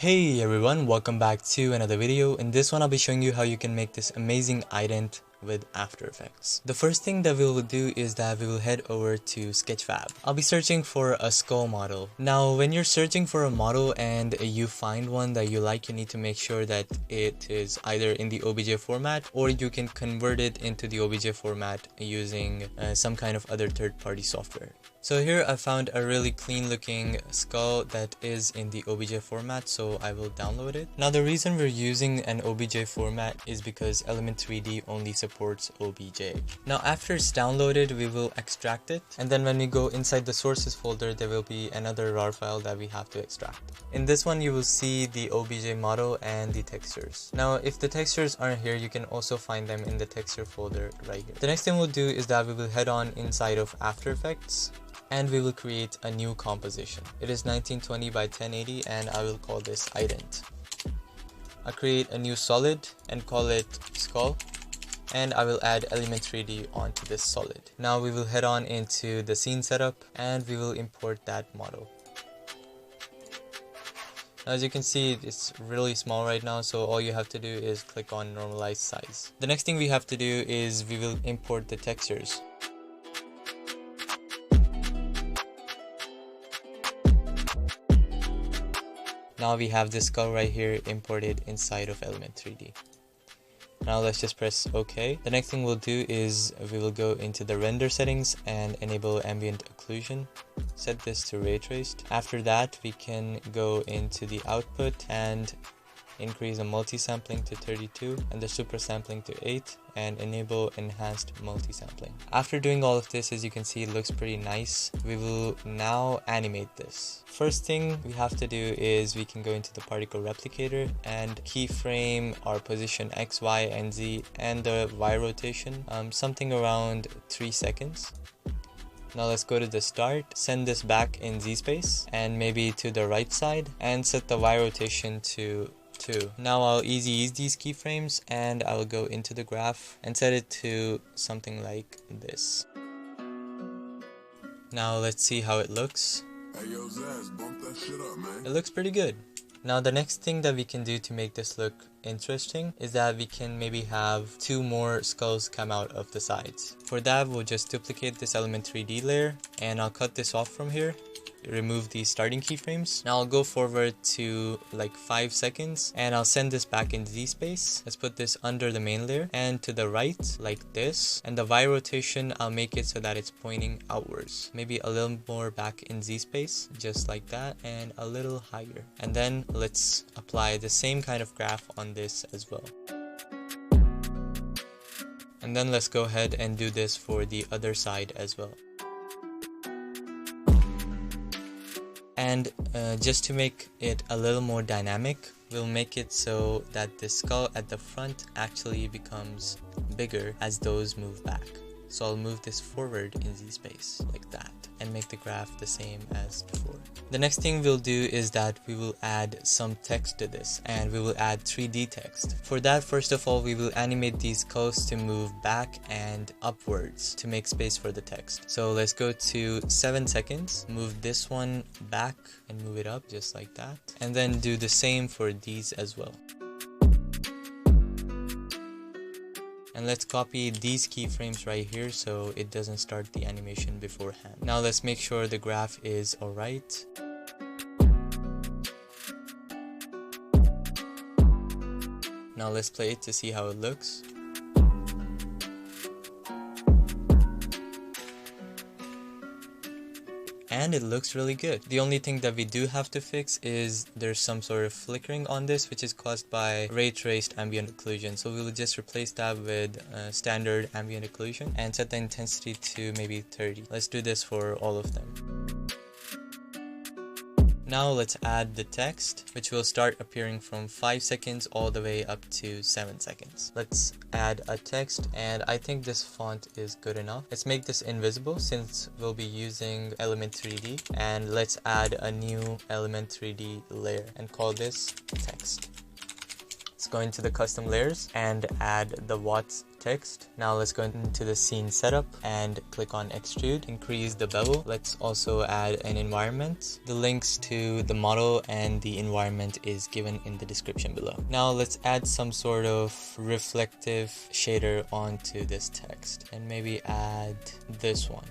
Hey everyone, welcome back to another video. In this one I'll be showing you how you can make this amazing ident with After Effects. The first thing that we will do is that we will head over to Sketchfab. I'll be searching for a skull model. Now when you're searching for a model and you find one that you like, you need to make sure that it is either in the OBJ format or you can convert it into the OBJ format using some kind of other third-party software. So here I found a really clean looking skull that is in the OBJ format, so I will download it. Now the reason we're using an OBJ format is because Element 3D only supports OBJ. Now after it's downloaded, we will extract it, and then when we go inside the sources folder, there will be another RAR file that we have to extract. In this one you will see the OBJ model and the textures. Now if the textures aren't here, you can also find them in the texture folder right here. The next thing we'll do is that we will head on inside of After Effects, and we will create a new composition. It is 1920 by 1080 and I will call this ident. I'll create a new solid and call it skull, and I will add element 3D onto this solid. Now we will head on into the scene setup and we will import that model. Now, as you can see, it's really small right now, so all you have to do is click on normalize size. The next thing we have to do is we will import the textures. Now we have this skull right here imported inside of Element 3D. Now let's just press OK. The next thing we'll do is we will go into the render settings and enable ambient occlusion. Set this to ray traced. After that, we can go into the output and increase the multi-sampling to 32 and the super sampling to 8 and enable enhanced multi-sampling. After doing all of this, as you can see, it looks pretty nice. We will now animate this. First thing we have to do is we can go into the particle replicator and keyframe our position X, Y, and Z and the Y rotation, something around 3 seconds. Now let's go to the start, send this back in Z space and maybe to the right side and set the Y rotation to 2. Now I'll easy ease these keyframes and I will go into the graph and set it to something like this. Now let's see how it looks. Hey, yo, Zaz, bump that shit up, man. It looks pretty good. Now the next thing that we can do to make this look interesting is that we can maybe have 2 more skulls come out of the sides. For that, we'll just duplicate this Element 3D layer and I'll cut this off from here. Remove these starting keyframes. Now I'll go forward to like 5 seconds and I'll send this back in Z space. Let's put this under the main layer and to the right like this, and the Y rotation I'll make it so that it's pointing outwards, maybe a little more back in Z space, just like that, and a little higher. And then let's apply the same kind of graph on this as well. And then let's go ahead and do this for the other side as well. And just to make it a little more dynamic, we'll make it so that the skull at the front actually becomes bigger as those move back. So I'll move this forward in Z space like that and make the graph the same as before. The next thing we'll do is that we will add some text to this, and we will add 3D text. For that, first of all, we will animate these skulls to move back and upwards to make space for the text. So let's go to 7 seconds, move this one back and move it up just like that, and then do the same for these as well. And let's copy these keyframes right here so it doesn't start the animation beforehand. Now let's make sure the graph is alright. Now let's play it to see how it looks. And it looks really good. The only thing that we do have to fix is there's some sort of flickering on this, which is caused by ray traced ambient occlusion. So we will just replace that with standard ambient occlusion and set the intensity to maybe 30. Let's do this for all of them. Now let's add the text, which will start appearing from 5 seconds all the way up to 7 seconds. Let's add a text, and I think this font is good enough. Let's make this invisible since we'll be using Element 3D, and let's add a new Element 3D layer and call this text. Let's go into the custom layers and add the Watts text. Now let's go into the scene setup and click on extrude, increase the bevel. Let's also add an environment. The links to the model and the environment is given in the description below. Now let's add some sort of reflective shader onto this text and maybe add this one.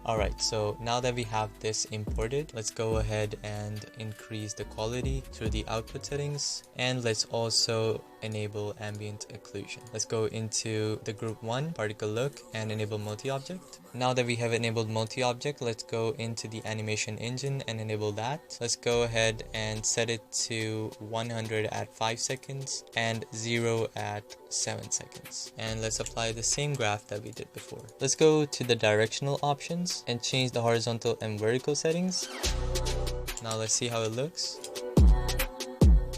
Alright, so now that we have this imported, let's go ahead and increase the quality through the output settings, and let's also enable ambient occlusion. Let's go into the group 1 particle look and enable multi-object. Now that we have enabled multi-object, let's go into the animation engine and enable that. Let's go ahead and set it to 100 at 5 seconds and 0 at 7 seconds. And let's apply the same graph that we did before. Let's go to the directional options and change the horizontal and vertical settings. Now let's see how it looks.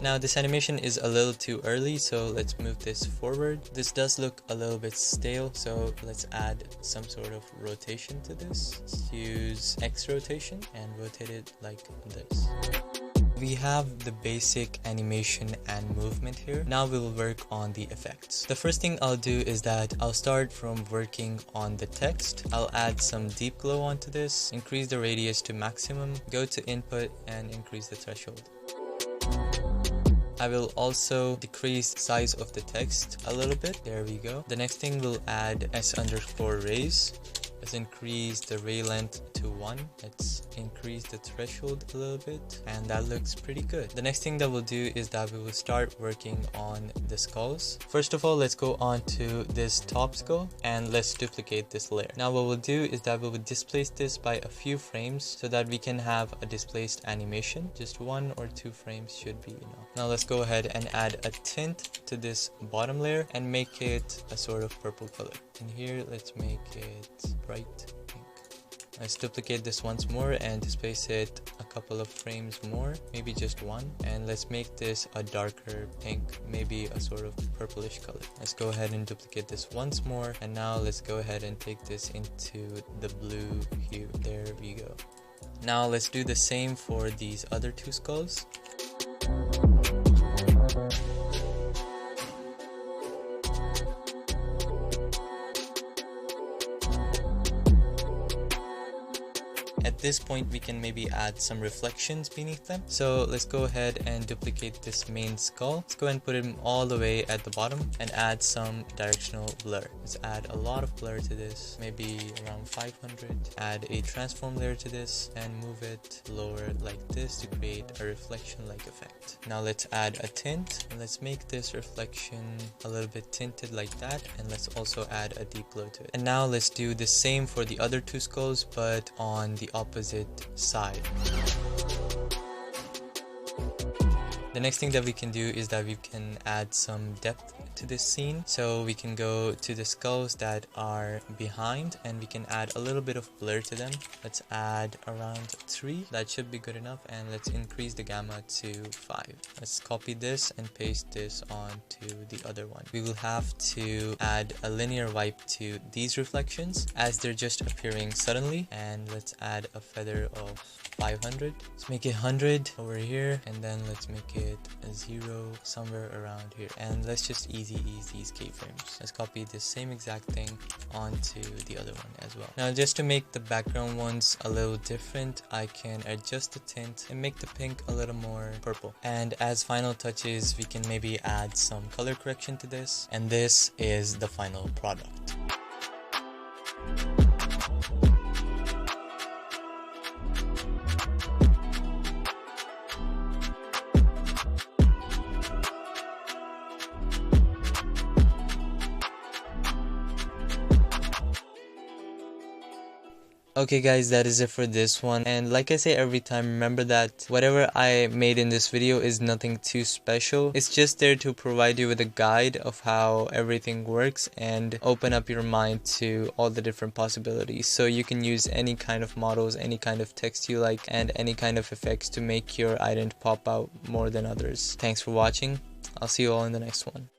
Now this animation is a little too early, so let's move this forward. This does look a little bit stale, so let's add some sort of rotation to this. Let's use X rotation and rotate it like this. We have the basic animation and movement here. Now we will work on the effects. The first thing I'll do is that I'll start from working on the text. I'll add some deep glow onto this, increase the radius to maximum, go to input and increase the threshold. I will also decrease size of the text a little bit. There we go. The next thing we'll add s_raise. Let's increase the ray length to 1. Let's increase the threshold a little bit, and that looks pretty good. The next thing that we'll do is that we will start working on the skulls. First of all, let's go on to this top skull and let's duplicate this layer. Now what we'll do is that we will displace this by a few frames so that we can have a displaced animation. Just 1 or 2 frames should be enough. Now let's go ahead and add a tint to this bottom layer and make it a sort of purple color. And here let's make it bright pink. Let's duplicate this once more and displace it a couple of frames more, maybe just 1, and let's make this a darker pink, maybe a sort of purplish color. Let's go ahead and duplicate this once more, and now let's go ahead and take this into the blue hue. There we go. Now let's do the same for these other 2 skulls. At this point we can maybe add some reflections beneath them. So let's go ahead and duplicate this main skull. Let's go ahead and put him all the way at the bottom and add some directional blur. Let's add a lot of blur to this, maybe around 500. Add a transform layer to this and move it lower like this to create a reflection like effect. Now let's add a tint and let's make this reflection a little bit tinted like that, and let's also add a deep glow to it. And now let's do the same for the other 2 skulls but on the opposite side. The next thing that we can do is that we can add some depth to this scene. So we can go to the skulls that are behind and we can add a little bit of blur to them. Let's add around 3. That should be good enough, and let's increase the gamma to 5. Let's copy this and paste this onto the other one. We will have to add a linear wipe to these reflections as they're just appearing suddenly, and let's add a feather of 500. Let's make it 100 over here, and then let's make it a 0 somewhere around here, and let's just ease these keyframes. Let's copy the same exact thing onto the other one as well. Now just to make the background ones a little different, I can adjust the tint and make the pink a little more purple. And as final touches, we can maybe add some color correction to this, and this is the final product. Okay guys, that is it for this one, and like I say every time, remember that whatever I made in this video is nothing too special. It's just there to provide you with a guide of how everything works and open up your mind to all the different possibilities, so you can use any kind of models, any kind of text you like, and any kind of effects to make your ident pop out more than others. Thanks for watching. I'll see you all in the next one.